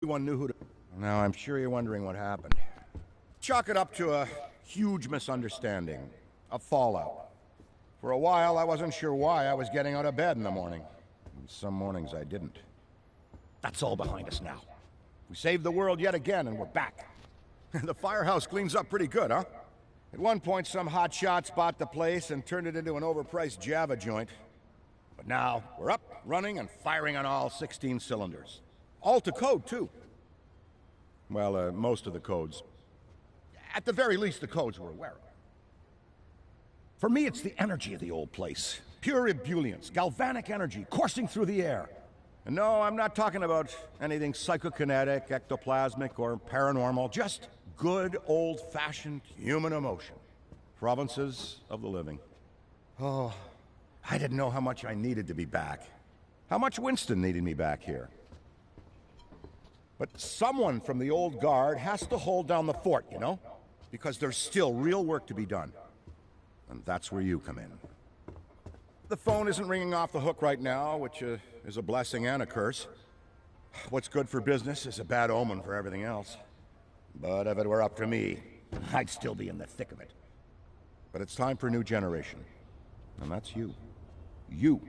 Everyone knew who to... Now, I'm sure you're wondering what happened. Chalk it up to a huge misunderstanding. A fallout. For a while, I wasn't sure why I was getting out of bed in the morning. Some mornings I didn't. That's all behind us now. We saved the world yet again, and we're back. The firehouse cleans up pretty good, huh? At one point, some hotshots bought the place and turned it into an overpriced Java joint. But now, we're up, running, and firing on all 16 cylinders. All to code, too. Well, most of the codes. At the very least, the codes we're aware of. For me, it's the energy of the old place. Pure ebullience, galvanic energy, coursing through the air. And no, I'm not talking about anything psychokinetic, ectoplasmic, or paranormal. Just good, old-fashioned human emotion. Provinces of the living. Oh, I didn't know how much I needed to be back. How much Winston needed me back here. But someone from the old guard has to hold down the fort, you know? Because there's still real work to be done. And that's where you come in. The phone isn't ringing off the hook right now, which is a blessing and a curse. What's good for business is a bad omen for everything else. But if it were up to me, I'd still be in the thick of it. But it's time for a new generation. And that's you. You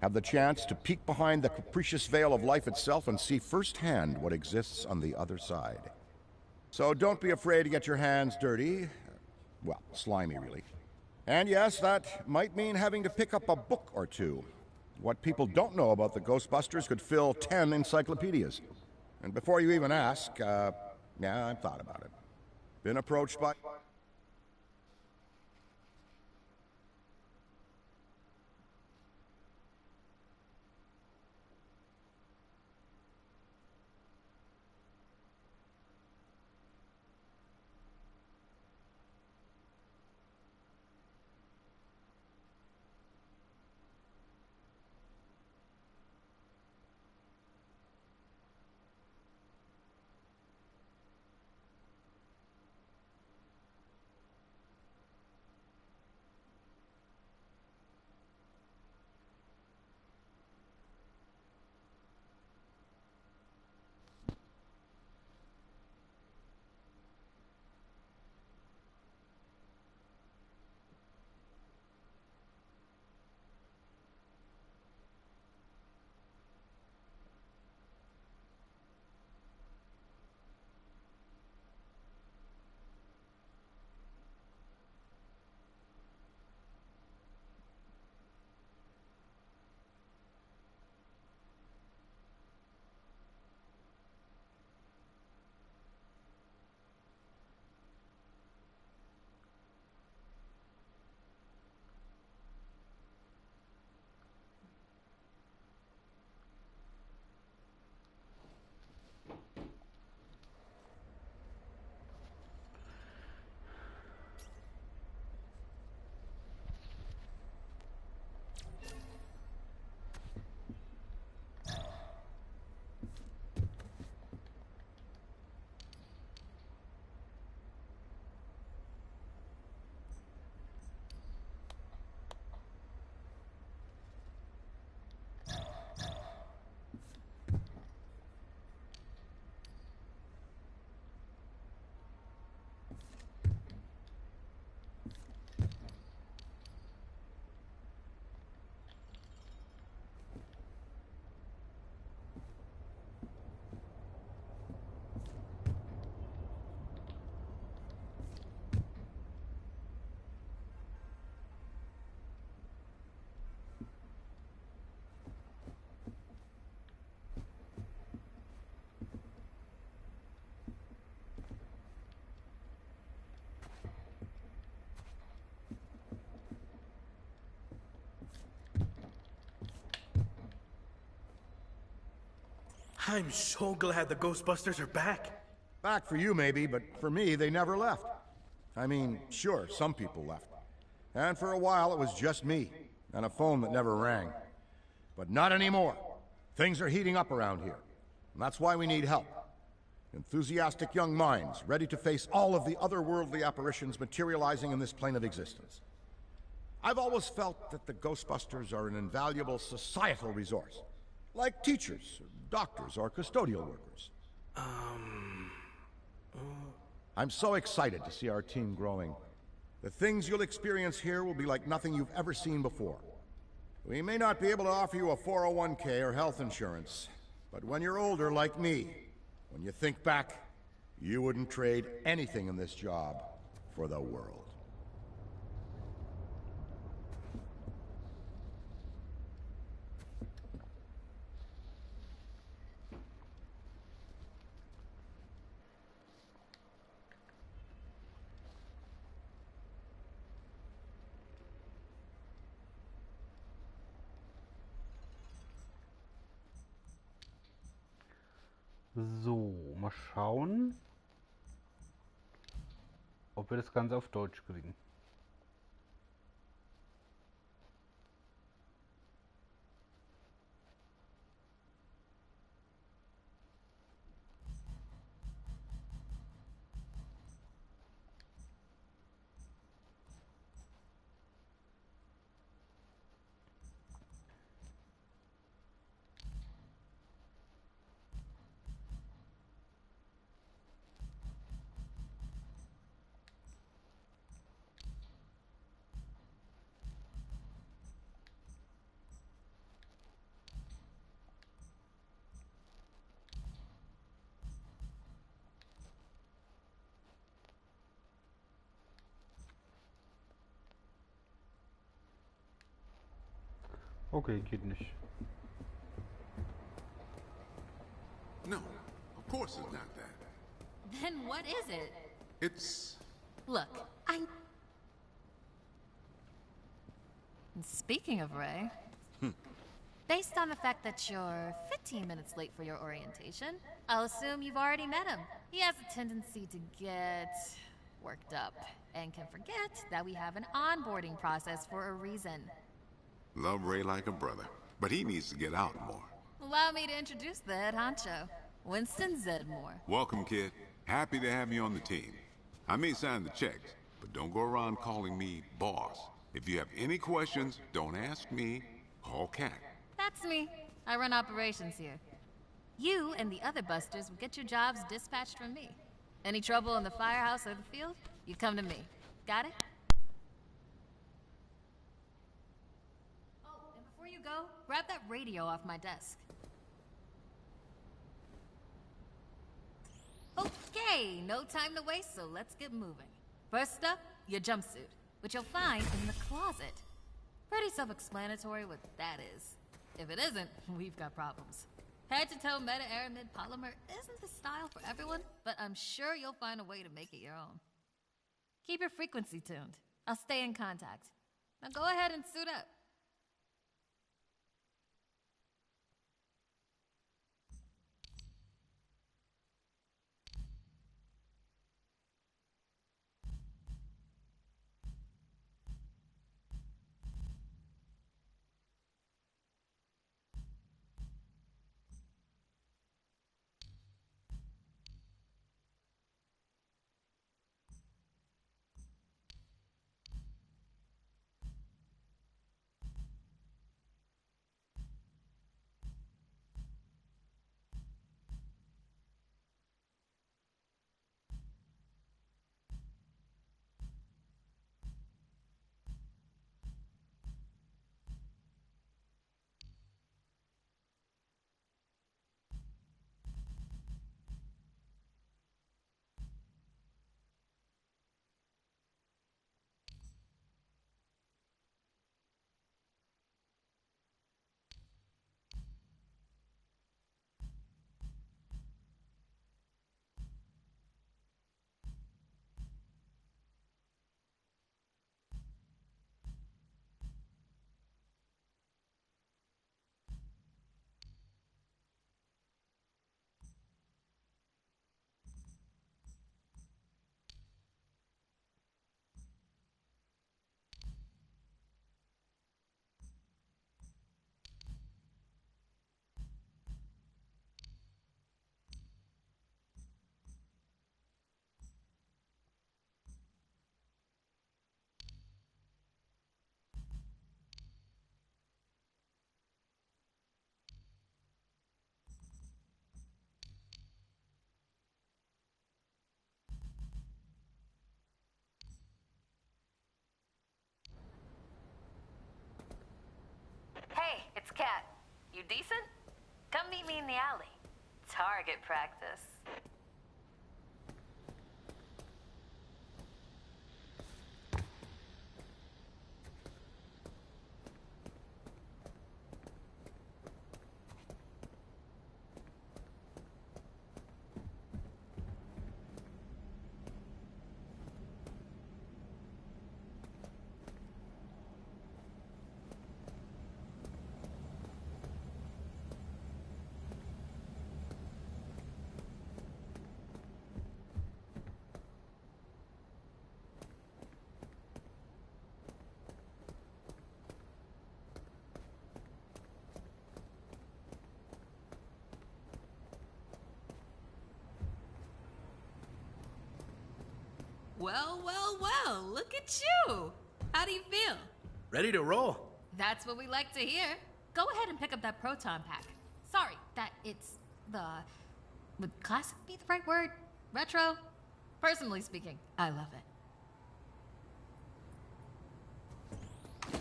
have the chance to peek behind the capricious veil of life itself and see firsthand what exists on the other side. So don't be afraid to get your hands dirty. Well, slimy, really. And yes, that might mean having to pick up a book or two. What people don't know about the Ghostbusters could fill 10 encyclopedias. And before you even ask, yeah, I've thought about it. Been approached by... I'm so glad the Ghostbusters are back. Back for you, maybe, but for me, they never left. I mean, sure, some people left. And for a while, it was just me, and a phone that never rang. But not anymore. Things are heating up around here. And that's why we need help. Enthusiastic young minds, ready to face all of the otherworldly apparitions materializing in this plane of existence. I've always felt that the Ghostbusters are an invaluable societal resource. Like teachers, doctors, or custodial workers. I'm so excited to see our team growing. The things you'll experience here will be like nothing you've ever seen before. We may not be able to offer you a 401k or health insurance, but when you're older like me, when you think back, you wouldn't trade anything in this job for the world. So, mal schauen, ob wir das Ganze auf Deutsch kriegen. Okay, geht nicht. No, of course it's not that. Then what is it? It's... Look, Speaking of Ray, based on the fact that you're 15 minutes late for your orientation, I'll assume you've already met him. He has a tendency to get worked up and can forget that we have an onboarding process for a reason. Love Ray like a brother, but he needs to get out more. Allow me to introduce the head honcho, Winston Zedmore. Welcome, kid. Happy to have you on the team. I may sign the checks, but don't go around calling me boss. If you have any questions, don't ask me, call Cat. That's me. I run operations here. You and the other busters will get your jobs dispatched from me. Any trouble in the firehouse or the field, you come to me. Got it? Oh, and before you go, grab that radio off my desk. Okay, no time to waste, so let's get moving. First up, your jumpsuit, which you'll find in the closet. Pretty self-explanatory what that is. If it isn't, we've got problems. Head-to-toe meta-aramid polymer isn't the style for everyone, but I'm sure you'll find a way to make it your own. Keep your frequency tuned. I'll stay in contact. Now go ahead and suit up. You decent? Come meet me in the alley. Target practice. Well, well, well, look at you. How do you feel? Ready to roll. That's what we like to hear. Go ahead and pick up that proton pack. Sorry, that it's the... Would classic be the right word? Retro? Personally speaking, I love it.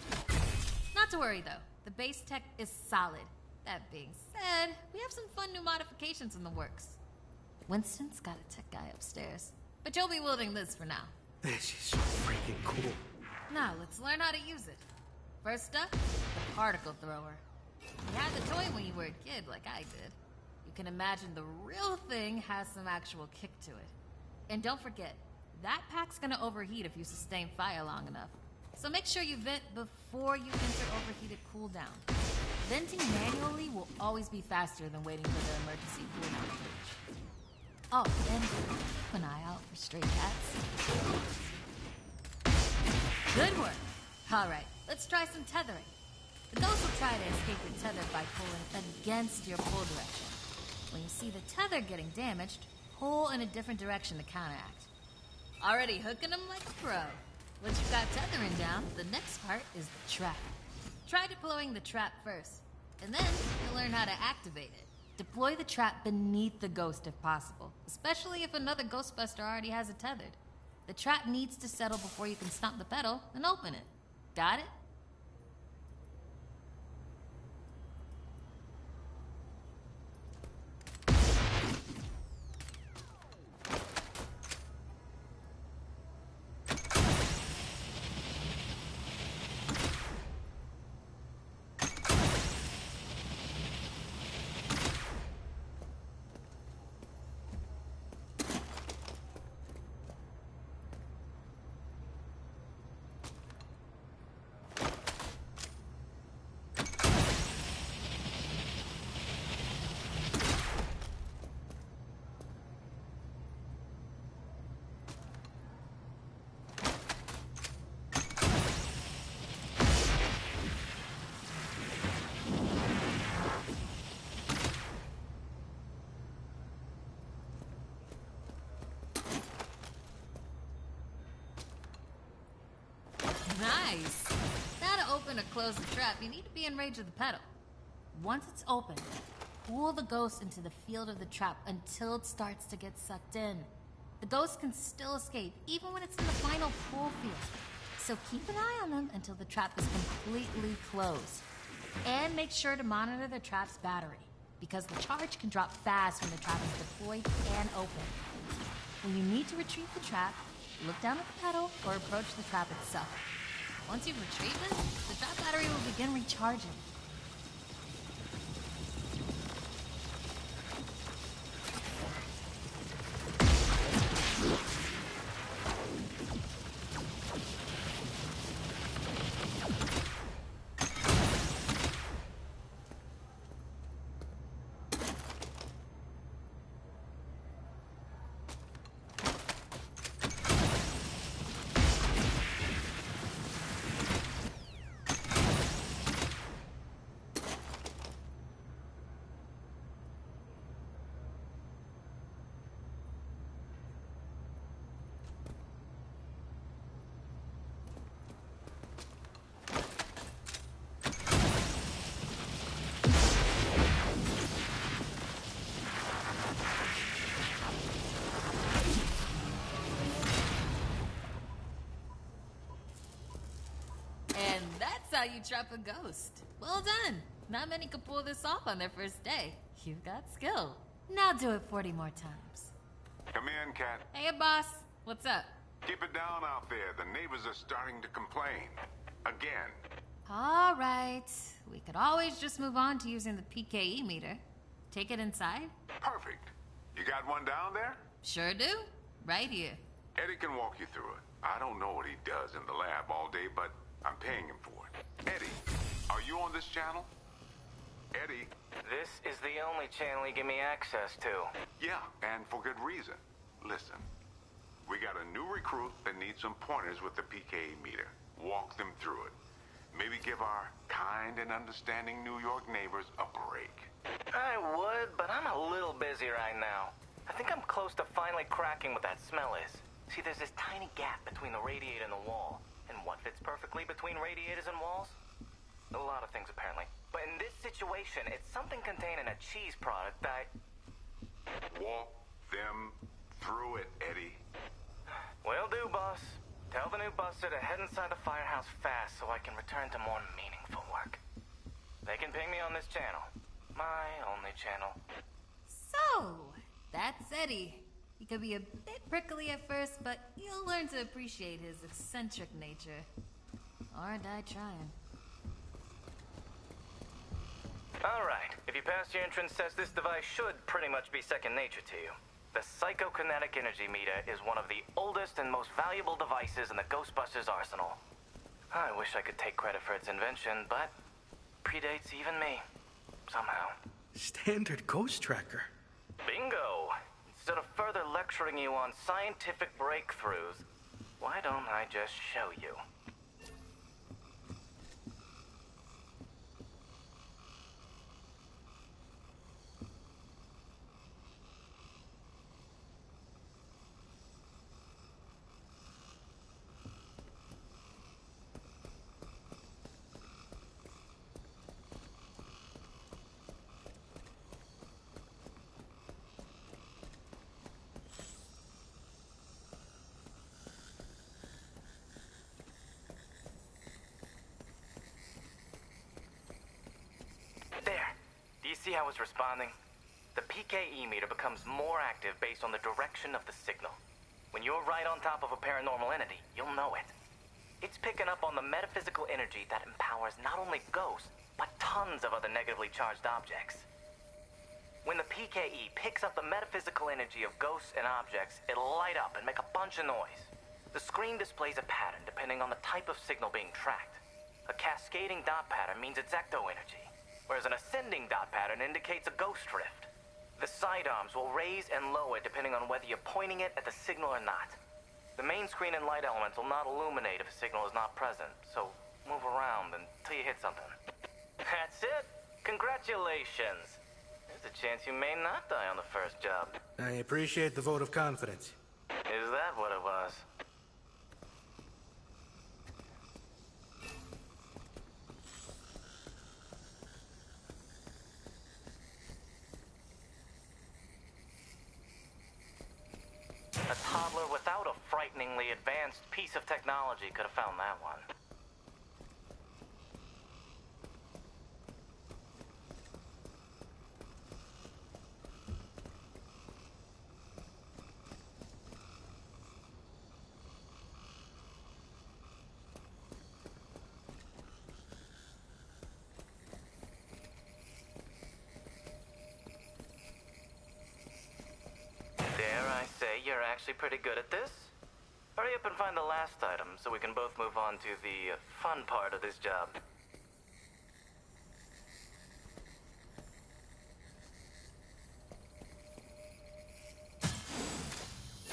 Not to worry, though. The base tech is solid. That being said, we have some fun new modifications in the works. Winston's got a tech guy upstairs. But you'll be wielding this for now. She's so freaking cool. Now, let's learn how to use it. First up, the particle thrower. You had the toy when you were a kid, like I did. You can imagine the real thing has some actual kick to it. And don't forget, that pack's gonna overheat if you sustain fire long enough. So make sure you vent before you enter overheated cooldown. Venting manually will always be faster than waiting for the emergency cooldown switch. Oh, and keep an eye out for stray cats. Good work. All right, let's try some tethering. The ghost will try to escape your tether by pulling against your pull direction. When you see the tether getting damaged, pull in a different direction to counteract. Already hooking them like a pro. Once you've got tethering down, the next part is the trap. Try deploying the trap first, and then you'll learn how to activate it. Deploy the trap beneath the ghost if possible, especially if another Ghostbuster already has it tethered. The trap needs to settle before you can stomp the pedal and open it. Got it? Nice! Now to open or close the trap, you need to be in range of the pedal. Once it's open, pull the ghost into the field of the trap until it starts to get sucked in. The ghost can still escape, even when it's in the final pull field. So keep an eye on them until the trap is completely closed. And make sure to monitor the trap's battery, because the charge can drop fast when the trap is deployed and open. When you need to retrieve the trap, look down at the pedal or approach the trap itself. Once you've retrieved it, the trap battery will begin recharging. How you trap a ghost. Well done. Not many could pull this off on their first day. You've got skill. Now do it 40 more times. Come in, Cat. Hey, boss. What's up? Keep it down out there. The neighbors are starting to complain. Again. All right. We could always just move on to using the PKE meter. Take it inside? Perfect. You got one down there? Sure do. Right here. Eddie can walk you through it. I don't know what he does in the lab all day, but I'm paying him for it. Eddie, are you on this channel? Eddie? This is the only channel you give me access to. Yeah, and for good reason. Listen, we got a new recruit that needs some pointers with the PKE meter. Walk them through it. Maybe give our kind and understanding New York neighbors a break. I would, but I'm a little busy right now. I think I'm close to finally cracking what that smell is. See, there's this tiny gap between the radiator and the wall. And what fits perfectly between radiators and walls? A lot of things, apparently. But in this situation, it's something contained in a cheese product that... Walk them through it, Eddie. Will do, boss. Tell the new buster to head inside the firehouse fast so I can return to more meaningful work. They can ping me on this channel. My only channel. So, that's Eddie. He could be a bit prickly at first, but you'll learn to appreciate his eccentric nature. Or die trying. Alright, if you pass your entrance test, this device should pretty much be second nature to you. The psychokinetic energy meter is one of the oldest and most valuable devices in the Ghostbusters arsenal. I wish I could take credit for its invention, but predates even me. Somehow. Standard ghost tracker. Bingo! Instead of further lecturing you on scientific breakthroughs, why don't I just show you? There. Do you see how it's responding? The PKE meter becomes more active based on the direction of the signal. When you're right on top of a paranormal entity, you'll know it. It's picking up on the metaphysical energy that empowers not only ghosts, but tons of other negatively charged objects. When the PKE picks up the metaphysical energy of ghosts and objects, it'll light up and make a bunch of noise. The screen displays a pattern depending on the type of signal being tracked. A cascading dot pattern means it's ecto energy, whereas an ascending dot pattern indicates a ghost drift. The sidearms will raise and lower depending on whether you're pointing it at the signal or not. The main screen and light elements will not illuminate if a signal is not present, so move around until you hit something. That's it! Congratulations! There's a chance you may not die on the first job. I appreciate the vote of confidence. Is that what it was? A toddler without a frighteningly advanced piece of technology could have found that one. You're actually pretty good at this. Hurry up and find the last item so we can both move on to the fun part of this job.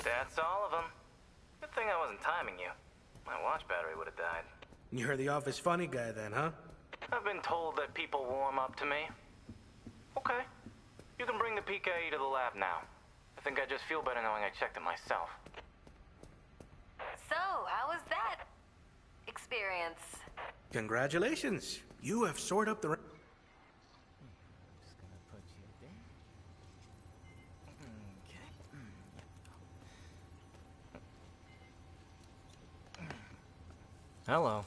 That's all of them. Good thing I wasn't timing you. My watch battery would have died. You're the office funny guy then, huh? I've been told that people warm up to me. Okay. You can bring the PKE to the lab now. I think I just feel better knowing I checked it myself. So, how was that experience? Congratulations. You have soared up the... Just gonna put you there. Okay. Hello.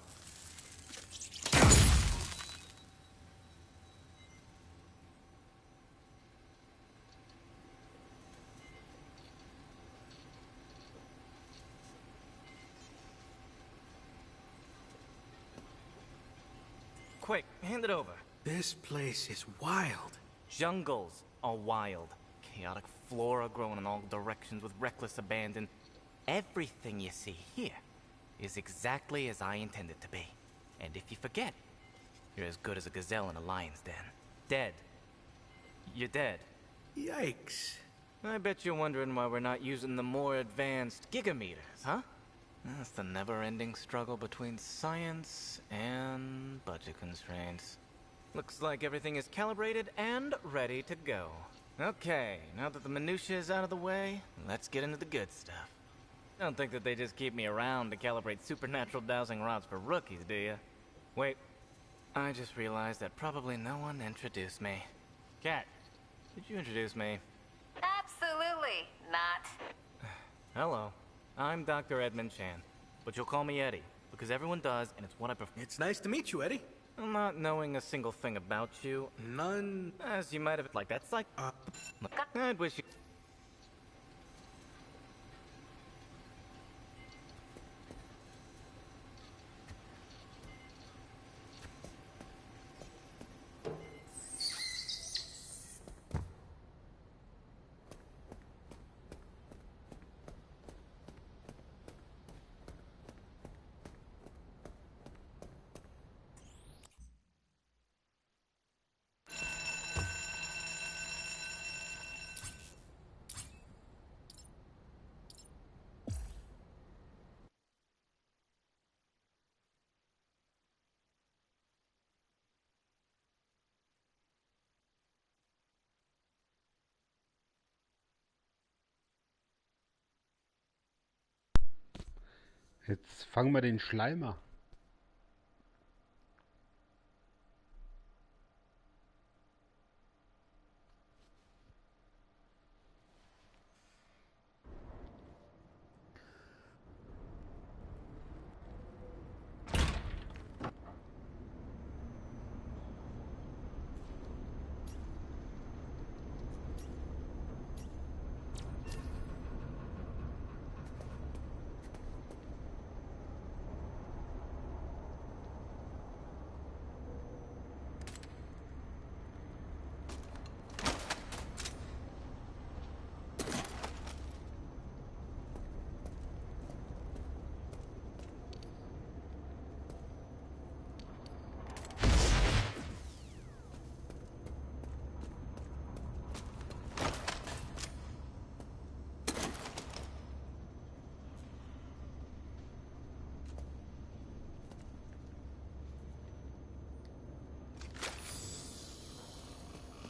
quick, hand it over. This place is wild. Jungles are wild. Chaotic flora growing in all directions with reckless abandon. Everything you see here is exactly as I intended it to be. And if you forget, you're as good as a gazelle in a lion's den. Dead. You're dead. Yikes. I bet you're wondering why we're not using the more advanced gigameters, huh? That's the never-ending struggle between science and budget constraints. Looks like everything is calibrated and ready to go. Okay, now that the minutiae is out of the way, let's get into the good stuff. Don't think that they just keep me around to calibrate supernatural dowsing rods for rookies, do you? Wait, I just realized that probably no one introduced me. Cat, did you introduce me? Absolutely not. Hello, I'm Dr. Edmund Chan, but you'll call me Eddie, because everyone does, and it's what I prefer. It's nice to meet you, Eddie. Not knowing a single thing about you, None. as you might have, like that's like. I'd wish you. Jetzt fangen wir den Schleimer.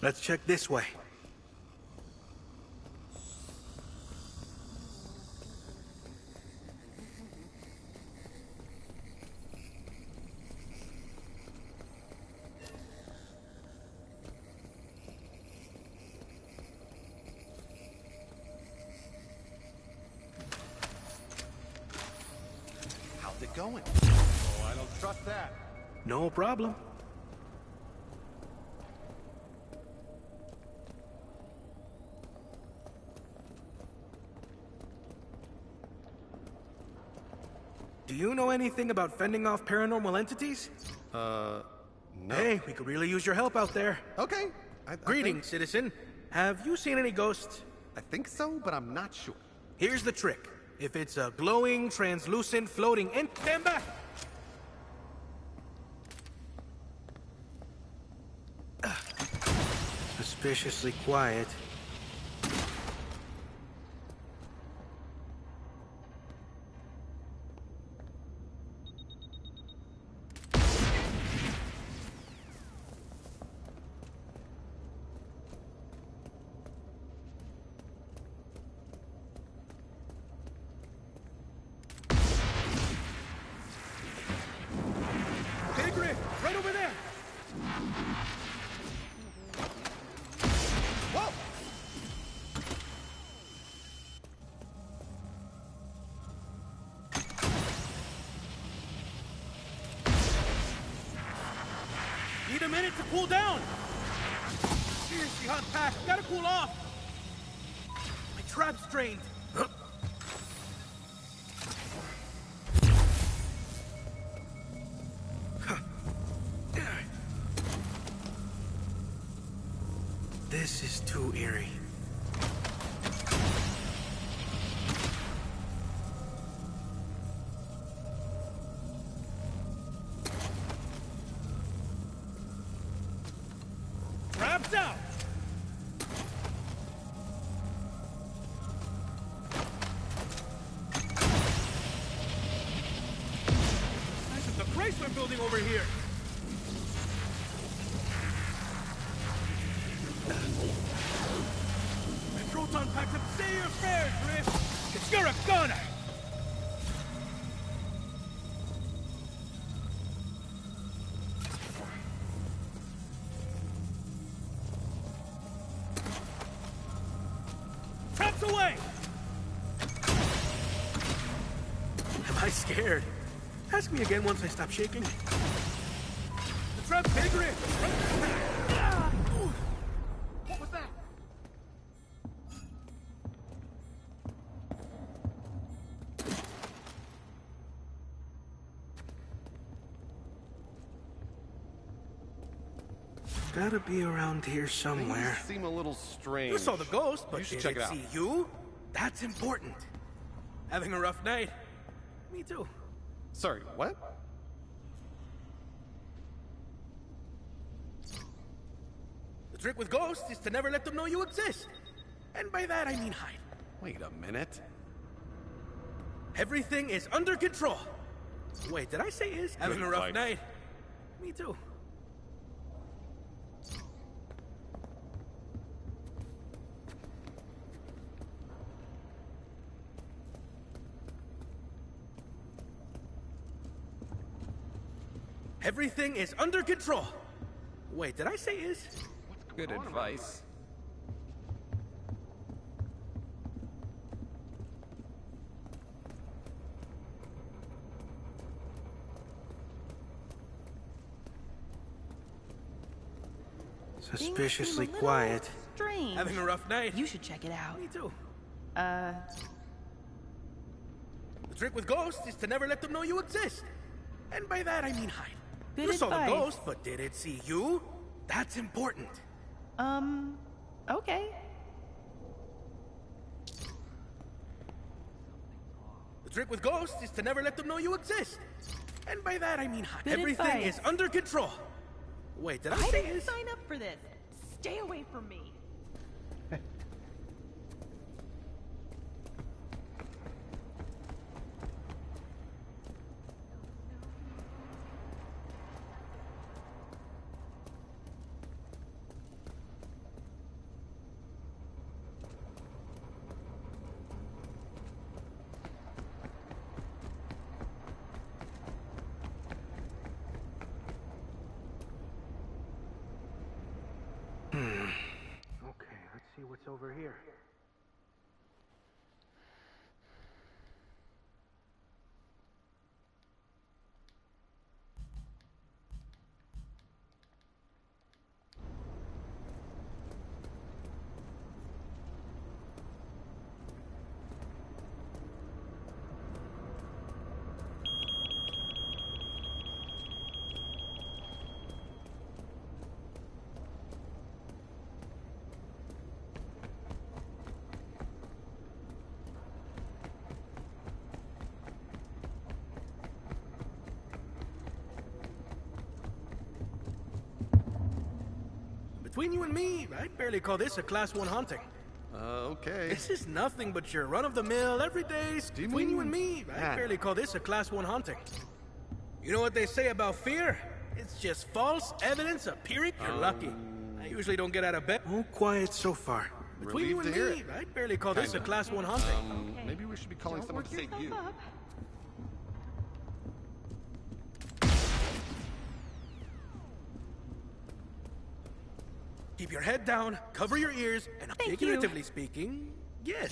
Let's check this way. How's it going? Oh, I don't trust that. No problem. Do you know anything about fending off paranormal entities? No. Hey, we could really use your help out there. Okay. Greetings, citizen. Have you seen any ghosts? I think so, but I'm not sure. Here's the trick. If it's a glowing, translucent, floating stand back! Suspiciously quiet. Right over there! Whoa! Need a minute to cool down! Seriously, hot pack, gotta cool off! My trap's drained. apartment building over here. My proton packs up, say your prayers, Riff. 'Cause you're a goner. Traps away! Am I scared? Ask me again once I stop shaking. The trap's big, Riff. What was that? Gotta be around here somewhere. Things seem a little strange. You saw the ghost, but you should did check it it out. see you? That's important. Having a rough night? Me too. Sorry, what? The trick with ghosts is to never let them know you exist. And by that I mean hide. Wait a minute. Everything is under control. Wait, did I say is? Having a rough advice. night? Me too. Everything is under control. Wait, did I say is? Good advice. Suspiciously Things seem a little quiet. Strange. Having a rough night? You should check it out. Me too. Uh, The trick with ghosts is to never let them know you exist. And by that I mean hide. Good You saw the advice. ghost, but did it see you? That's important. okay. The trick with ghosts is to never let them know you exist. And by that I mean hide. Good Everything advice. is under control. Wait, did I I say didn't is? sign up for this. Stay away from me. Okay, let's see what's over here. Between you and me, I'd barely call this a Class 1 haunting. Okay. This is nothing but your run-of-the-mill, everyday... Between you and me, I'd barely call this a Class 1 haunting. You know what they say about fear? It's just false evidence appearing you're lucky. I usually don't get out of bed. All quiet so far. Between you Relieved and to hear me, it. I'd barely call this a Class 1 haunting. Okay. Maybe we should be calling Don't someone to work save yourself you. up. Keep your head down, cover your ears, and Thank figuratively speaking, yes.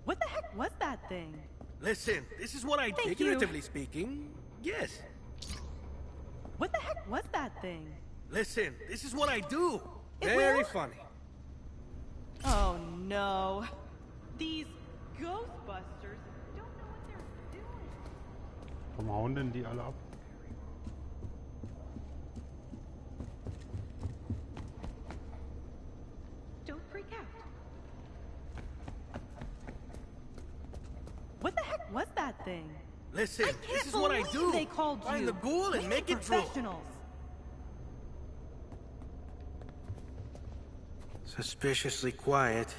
What the heck was that thing? Listen, this is what I Thank you. figuratively speaking, yes. What the heck was that thing? Listen, this is what I do. It Very will? funny. Oh no. These Ghostbusters don't know what they're doing. Warum hauen denn die alle ab? Don't freak out. What the heck was that thing? Listen, I can't this is what I believe do. They called Find you. the ghoul and We make need it drool. professionals. Suspiciously quiet.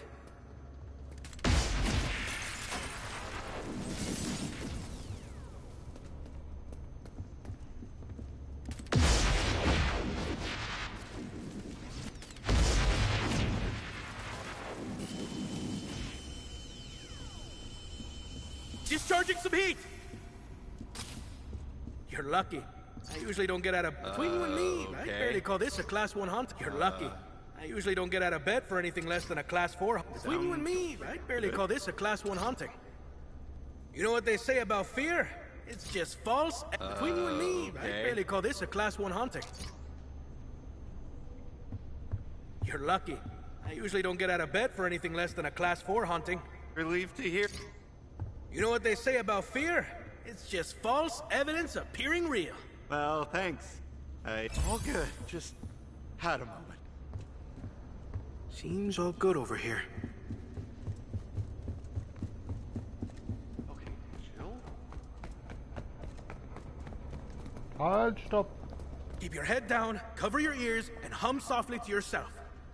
Discharging some heat! You're lucky. I usually don't get out of... Between you and me, I barely call this a Class 1 hunt. You're lucky. I usually don't get out of bed for anything less than a Class 4. Between you and me, I barely call this a Class 1 hunting. You know what they say about fear? It's just false. Between you and me, I barely call this a Class 1 hunting. You're lucky. I usually don't get out of bed for anything less than a Class 4 hunting. Relieved to hear. You know what they say about fear? It's just false evidence appearing real. Well, thanks. All good. Just had a moment. Seems all good over here. Okay, chill. Halt, stopp. Keep your head down, cover your ears, and hum softly to yourself.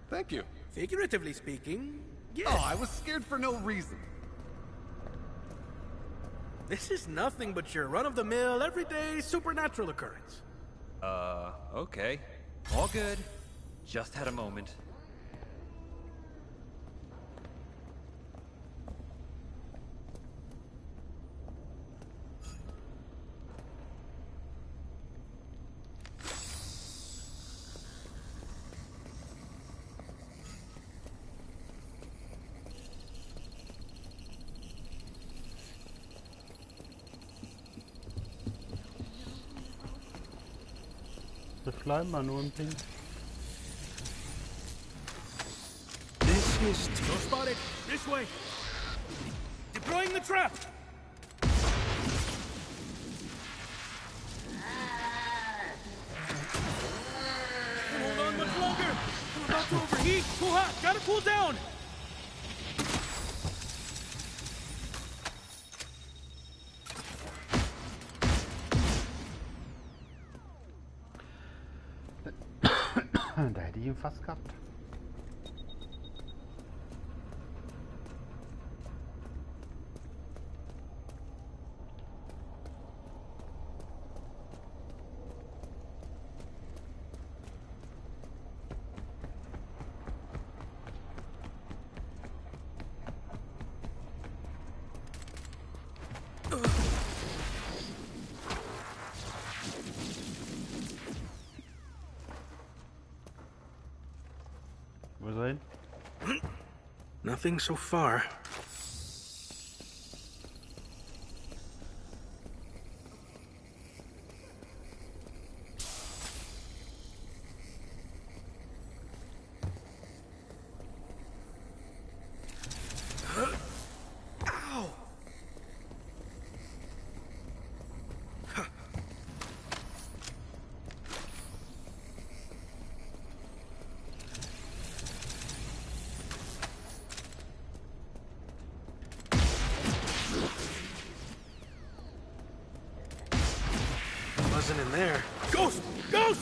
Thank you. Figuratively speaking, yes. Oh, I was scared for no reason. This is nothing but your run-of-the-mill, everyday, supernatural occurrence. Okay. All good. Just had a moment. Der Schleimer nur im Pink. This is... Go spotted! This way! Deploying the trap! Can't hold on much longer! I'm about to overheat! Too hot! Gotta cool down! Da hätte ich ihn fast gehabt. Was er hin? Nothing so far. Ow! Wasn't in there. Ghost! Ghost!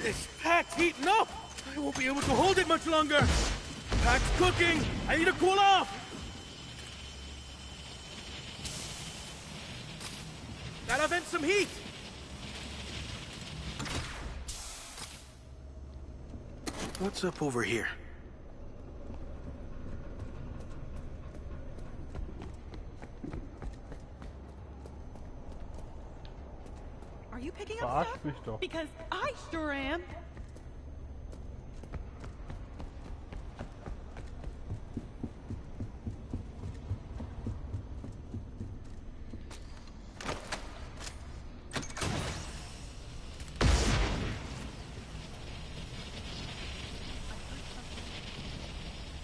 This pack's heating up! I won't be able to hold it much longer! Pack's cooking! I need to cool off! Gotta vent some heat! What's up over here? Are you picking up Verarscht stuff? mich doch. Because I sure am.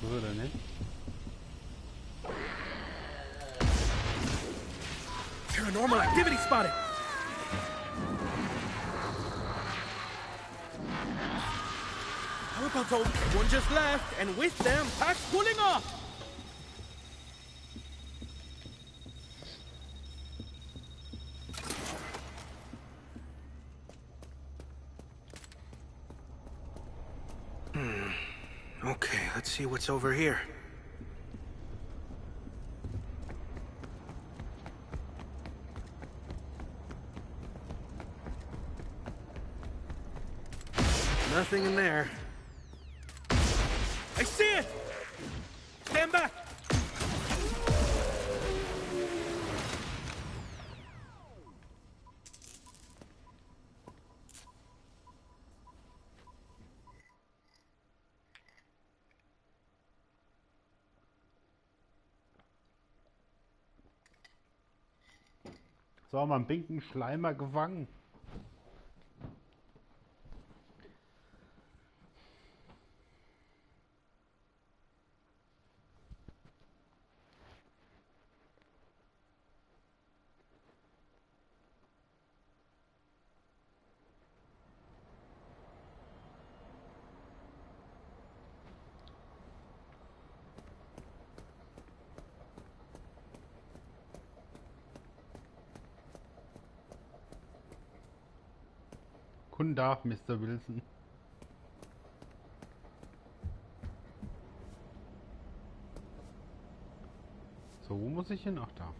Wo ist er denn hin? Paranormal activity spotted! How about those? One just left, and with them, pack's cooling off! Okay, let's see what's over here. Nothing in there. I see it! Stay Stand back! So haben wir einen pinken Schleimer gefangen. Guten Tag, Mr. Wilson. So, wo muss ich hin? Ach, da.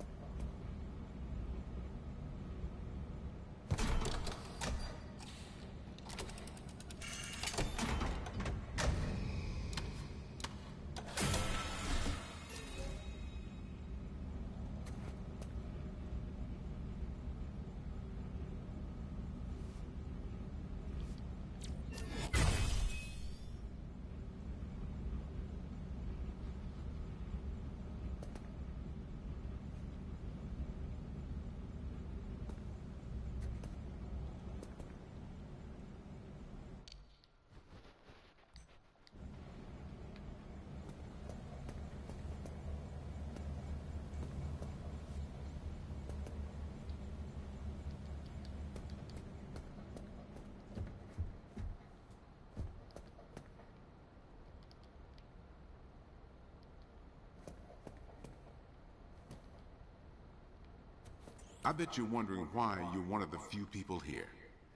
I bet you're wondering why you're one of the few people here.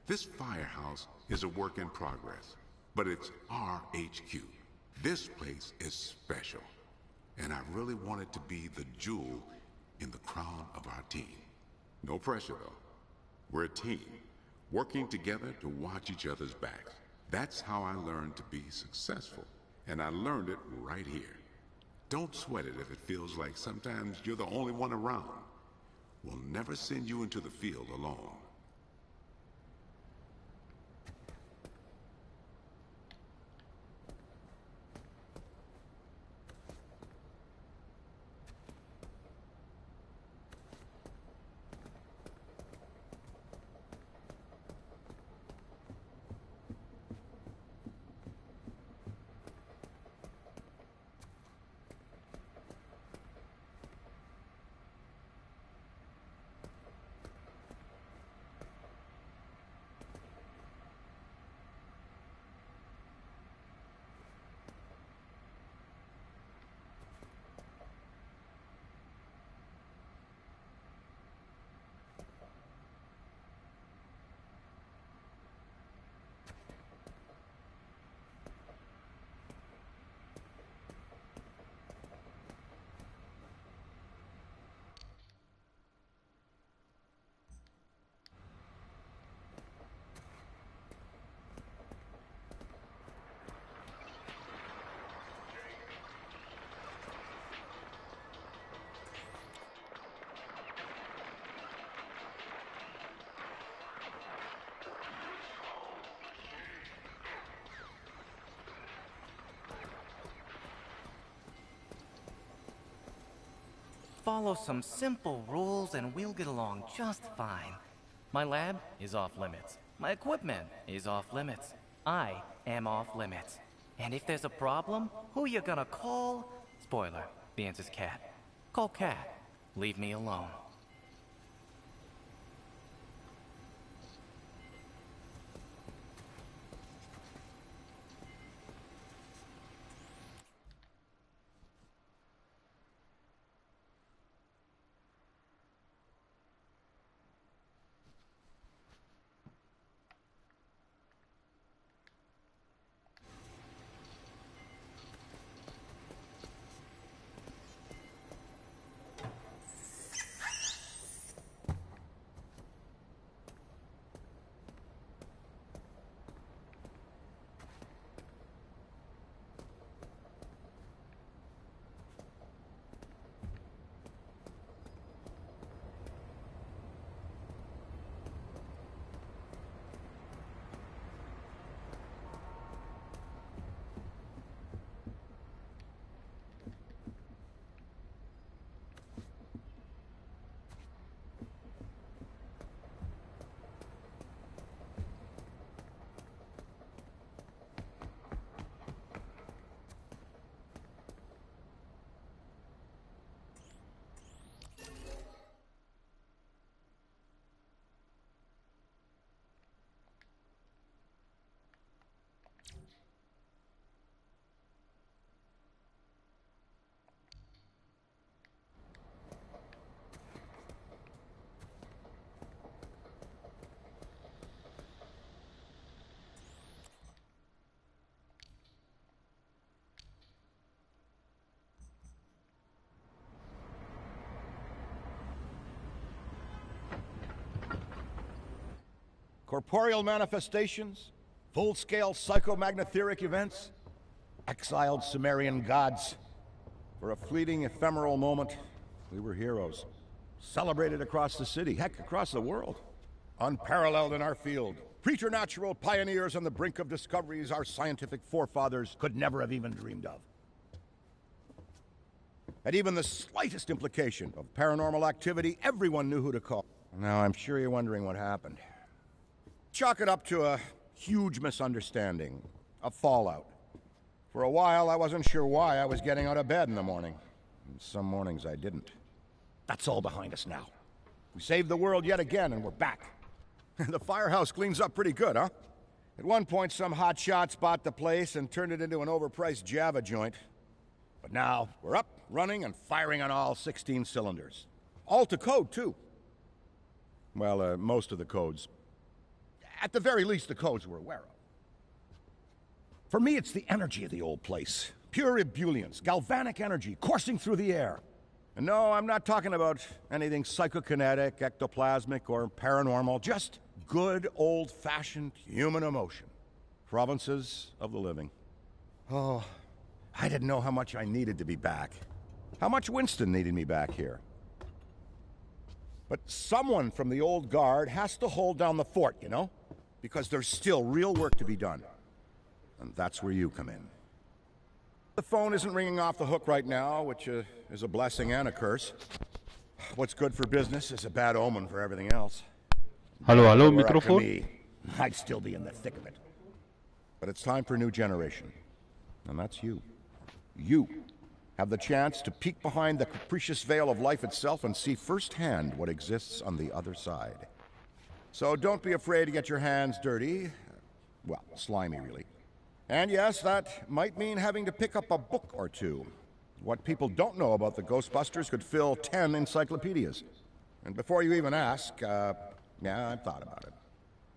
This firehouse is a work in progress, but it's our HQ. This place is special, and I really want it to be the jewel in the crown of our team. No pressure, though. We're a team, working together to watch each other's backs. That's how I learned to be successful, and I learned it right here. Don't sweat it if it feels like sometimes you're the only one around. We'll never send you into the field alone. Follow some simple rules and we'll get along just fine. My lab is off limits. My equipment is off limits. I am off limits. And if there's a problem, who you gonna call? Spoiler, the answer's Cat. Call Cat. Leave me alone. corporeal manifestations, full-scale psychomagnotheric events, exiled Sumerian gods. For a fleeting, ephemeral moment, we were heroes. Celebrated across the city, heck, across the world. Unparalleled in our field. Preternatural pioneers on the brink of discoveries our scientific forefathers could never have even dreamed of. At even the slightest implication of paranormal activity, everyone knew who to call. Now, I'm sure you're wondering what happened. Chalk it up to a huge misunderstanding, a fallout. For a while, I wasn't sure why I was getting out of bed in the morning. And some mornings I didn't. That's all behind us now. We saved the world yet again, and we're back. The firehouse cleans up pretty good, huh? At one point, some hotshots bought the place and turned it into an overpriced Java joint. But now, we're up, running, and firing on all 16 cylinders. All to code, too. Well, most of the codes. At the very least, the codes we're aware of. For me, it's the energy of the old place. Pure ebullience, galvanic energy coursing through the air. And no, I'm not talking about anything psychokinetic, ectoplasmic, or paranormal. Just good, old-fashioned human emotion. Provinces of the living. Oh, I didn't know how much I needed to be back. How much Winston needed me back here. But someone from the old guard has to hold down the fort, you know? Because there's still real work to be done. And that's where you come in. The phone isn't ringing off the hook right now, which is a blessing and a curse. What's good for business is a bad omen for everything else. Hallo, hallo, If it were up to Mikrofon. me, I'd still be in the thick of it. But it's time for a new generation. And that's you. You have the chance to peek behind the capricious veil of life itself and see firsthand what exists on the other side. So don't be afraid to get your hands dirty. Well, slimy, really. And yes, that might mean having to pick up a book or two. What people don't know about the Ghostbusters could fill 10 encyclopedias. And before you even ask, yeah, I've thought about it.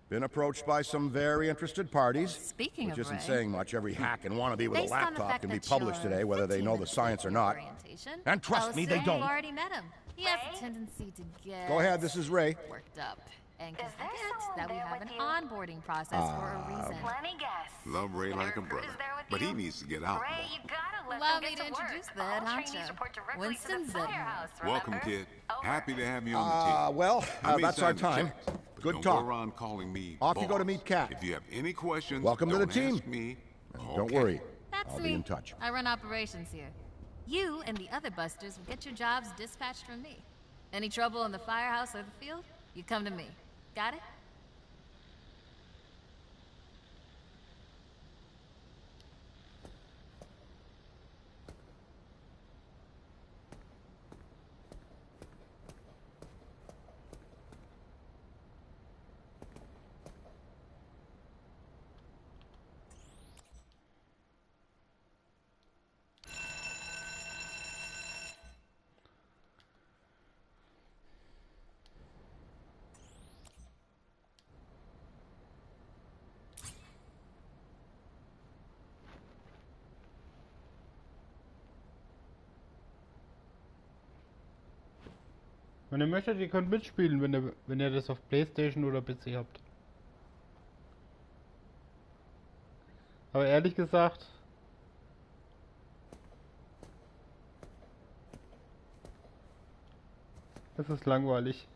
Been approached by some very interested parties. Speaking which of isn't Ray, saying much. Every hack and wannabe with a based on the laptop fact can be that published you're today, whether they 15 know the minutes science or late not. for orientation, And trust me, they assume don't. You've already met him. He has a tendency to get Go ahead, this is Ray. worked up. And can't forget that we have an onboarding process for a reason. Plenty guess. Love Ray like a brother, but he needs to get out more. You gotta let Allow them me get to to work. introduce the All head trainees honcho, report directly to Winston the Zedman. firehouse, Welcome, remember? kid. Happy to have you on the team. Well, I may that's our sign the time. checks, but Good don't talk. Go around calling me Off you boss. go to meet Kat. If you have any questions, Welcome to the don't team. ask me. Don't Okay. worry. That's I'll me. be in touch. I run operations here. You and the other busters will get your jobs dispatched from me. Any trouble in the firehouse or the field, you come to me. Got it? Wenn ihr möchtet, ihr könnt mitspielen, wenn ihr das auf PlayStation oder PC habt. Aber ehrlich gesagt, das ist langweilig.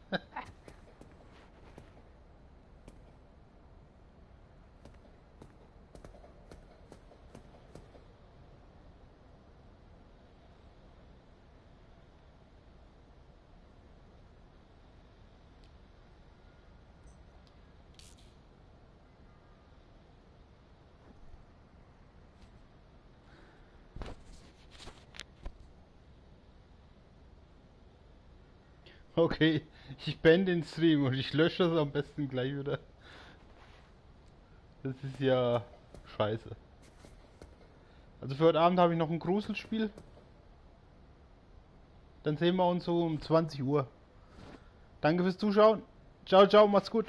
Okay, ich beende den Stream und ich lösche das am besten gleich wieder. Das ist ja scheiße. Also für heute Abend habe ich noch ein Gruselspiel. Dann sehen wir uns so um 20 Uhr. Danke fürs Zuschauen. Ciao, ciao, macht's gut.